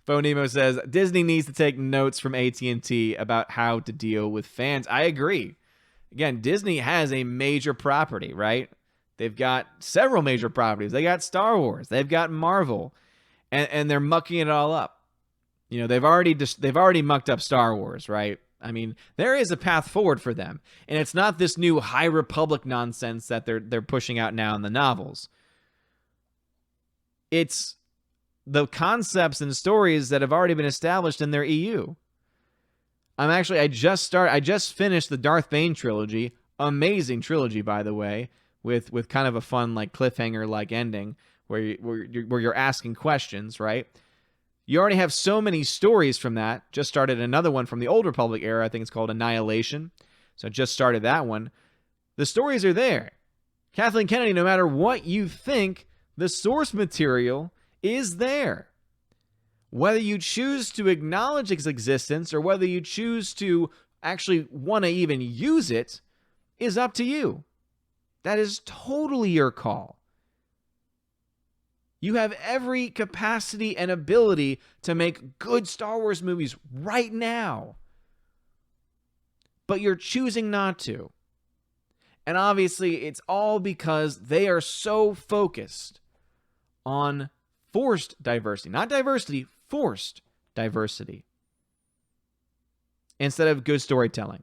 Phonemo says Disney needs to take notes from AT&T about how to deal with fans. I agree. Again, Disney has a major property, right? They've got several major properties. They got Star Wars. They've got Marvel, and they're mucking it all up. You know, they've already mucked up Star Wars, right? I mean, there is a path forward for them, and it's not this new High Republic nonsense that they're pushing out now in the novels. It's the concepts and stories that have already been established in their EU. I just finished the Darth Bane trilogy. Amazing trilogy, by the way, with kind of a fun like cliffhanger like ending where you're asking questions, right? You already have so many stories from that. Just started another one from the Old Republic era. I think it's called Annihilation. So just started that one. The stories are there. Kathleen Kennedy, no matter what you think, the source material is there. Whether you choose to acknowledge its existence or whether you choose to actually want to even use it is up to you. That is totally your call. You have every capacity and ability to make good Star Wars movies right now. But you're choosing not to. And obviously, it's all because they are so focused on forced diversity. Not diversity, forced diversity. Instead of good storytelling.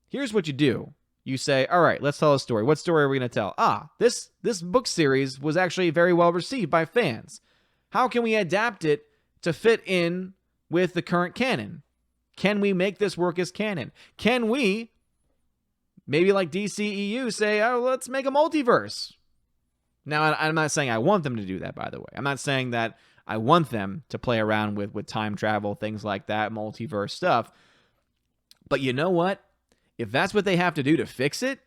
Here's what you do. You say, all right, let's tell a story. What story are we going to tell? This book series was actually very well received by fans. How can we adapt it to fit in with the current canon? Can we make this work as canon? Can we, maybe like DCEU, say, oh, let's make a multiverse? Now, I'm not saying I want them to do that, by the way. I'm not saying that I want them to play around with time travel, things like that, multiverse stuff. But you know what? If that's what they have to do to fix it,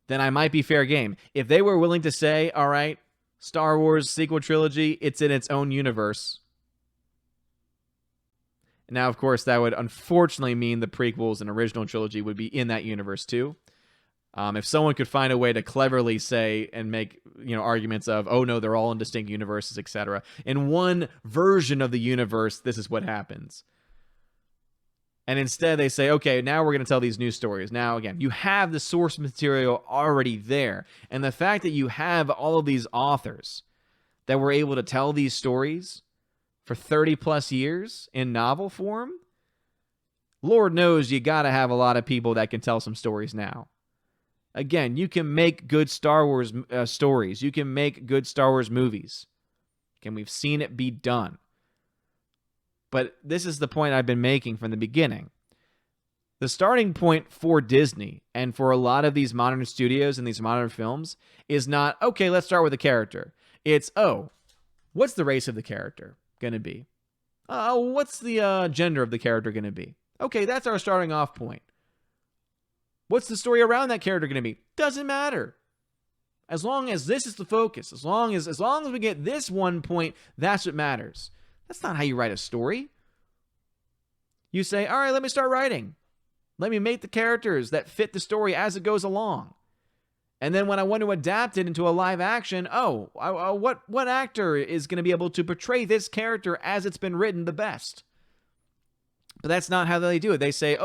then I might be fair game. If they were willing to say, all right, Star Wars sequel trilogy, it's in its own universe. Now, of course, that would unfortunately mean the prequels and original trilogy would be in that universe too. If someone could find a way to cleverly say and make, arguments of, oh no, they're all in distinct universes, etc. In one version of the universe, this is what happens. And instead they say, okay, now we're going to tell these new stories. Now, again, you have the source material already there. And the fact that you have all of these authors that were able to tell these stories for 30 plus years in novel form, Lord knows you got to have a lot of people that can tell some stories now. Again, you can make good Star Wars stories. You can make good Star Wars movies. And we've seen it be done. But this is the point I've been making from the beginning. The starting point for Disney and for a lot of these modern studios and these modern films is not, okay, let's start with a character. It's, what's the race of the character going to be? What's the gender of the character going to be? Okay, that's our starting off point. What's the story around that character going to be? Doesn't matter. As long as this is the focus, as long as we get this one point, that's what matters. That's not how you write a story. You say, all right, let me start writing. Let me make the characters that fit the story as it goes along. And then when I want to adapt it into a live action, what actor is going to be able to portray this character as it's been written the best? But that's not how they do it. They say,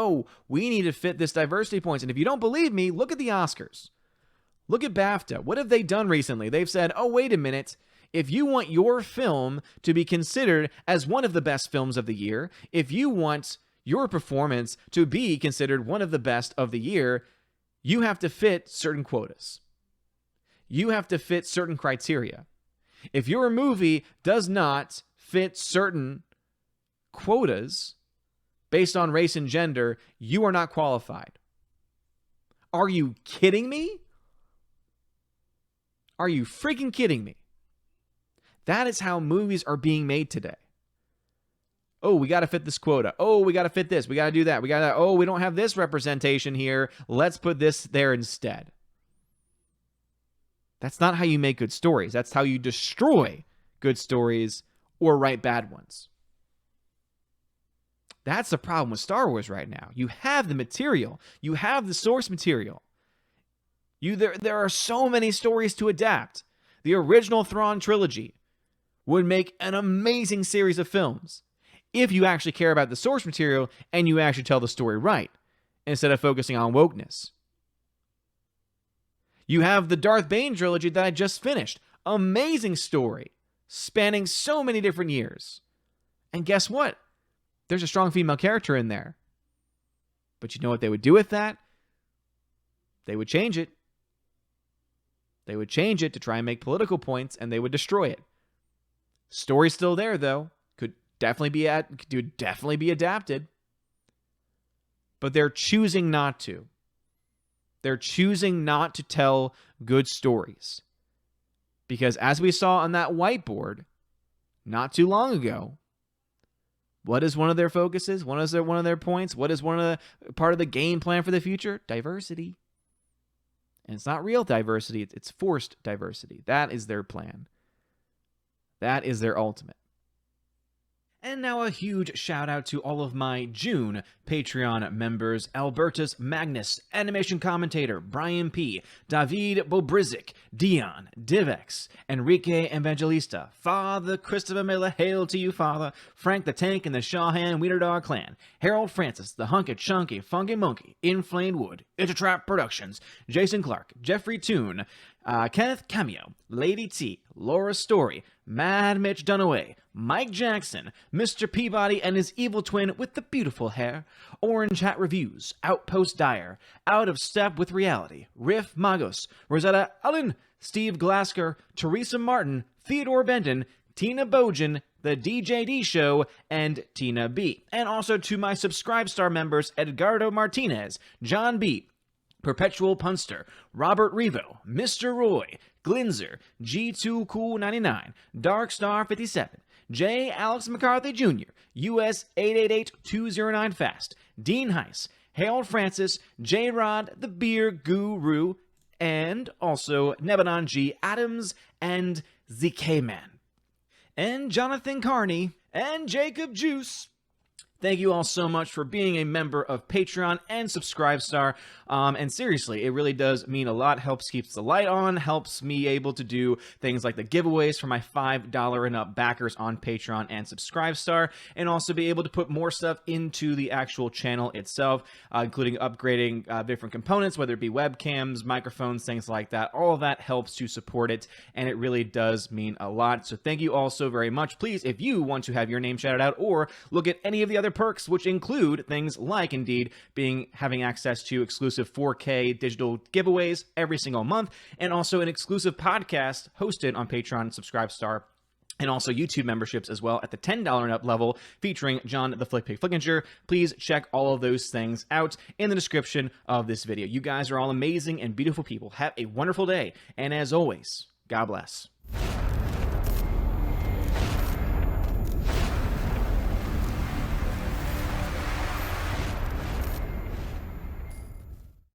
we need to fit this diversity points. And if you don't believe me, look at the Oscars. Look at BAFTA. What have they done recently? They've said, wait a minute. If you want your film to be considered as one of the best films of the year, if you want your performance to be considered one of the best of the year, you have to fit certain quotas. You have to fit certain criteria. If your movie does not fit certain quotas based on race and gender, you are not qualified. Are you kidding me? Are you freaking kidding me? That is how movies are being made today. We got to fit this quota. We got to fit this. We got to do that. We don't have this representation here. Let's put this there instead. That's not how you make good stories. That's how you destroy good stories or write bad ones. That's the problem with Star Wars right now. You have the material. You have the source material. There are so many stories to adapt. The original Thrawn trilogy would make an amazing series of films if you actually care about the source material and you actually tell the story right, instead of focusing on wokeness. You have the Darth Bane trilogy that I just finished. Amazing story, spanning so many different years. And guess what? There's a strong female character in there. But you know what they would do with that? They would change it. They would change it to try and make political points, and they would destroy it. Story's still there, though. Could definitely be adapted. But they're choosing not to. They're choosing not to tell good stories. Because as we saw on that whiteboard not too long ago, what is one of their focuses? One of their points? What is part of the game plan for the future? Diversity. And it's not real diversity, it's forced diversity. That is their plan. That is their ultimate. And now a huge shout out to all of my June Patreon members: Albertus Magnus, Animation Commentator, Brian P., David Bobrizik, Dion, Divex, Enrique Evangelista, Father Christopher Miller, hail to you, Father, Frank the Tank and the Shawhan Wiener Dog Clan, Harold Francis, the Hunky Chunky Funky Monkey, Inflamed Wood, Intertrap Productions, Jason Clark, Jeffrey Toon, Kenneth Cameo, Lady T, Laura Story, Mad Mitch Dunaway, Mike Jackson, Mr. Peabody and his evil twin with the beautiful hair, Orange Hat Reviews, Outpost Dyer, Out of Step with Reality, Riff Magos, Rosetta Allen, Steve Glasker, Teresa Martin, Theodore Benton, Tina Bojan, The DJD Show, and Tina B. And also to my Subscribe Star members: Edgardo Martinez, John B., Perpetual Punster, Robert Revo, Mr. Roy, Glinzer, G2 Cool 99, Darkstar 57, J. Alex McCarthy Jr., US 888209 Fast, Dean Heiss, Harold Francis, J. Rod, the Beer Guru, and also Nebanon G. Adams and ZK Man, and Jonathan Carney, and Jacob Juice. Thank you all so much for being a member of Patreon and Subscribestar. And seriously, it really does mean a lot. Helps keeps the light on, helps me able to do things like the giveaways for my $5 and up backers on Patreon and Subscribestar, and also be able to put more stuff into the actual channel itself, including upgrading different components, whether it be webcams, microphones, things like that. All of that helps to support it, and it really does mean a lot. So thank you all so very much. Please, if you want to have your name shouted out or look at any of the other perks, which include things like indeed having access to exclusive 4K digital giveaways every single month, and also an exclusive podcast hosted on Patreon and Subscribestar, and also YouTube memberships as well at the $10 and up level, featuring John the Flickpig Flickinger. Please check all of those things out in the description of this video. You guys are all amazing and beautiful people. Have a wonderful day, and as always, God bless.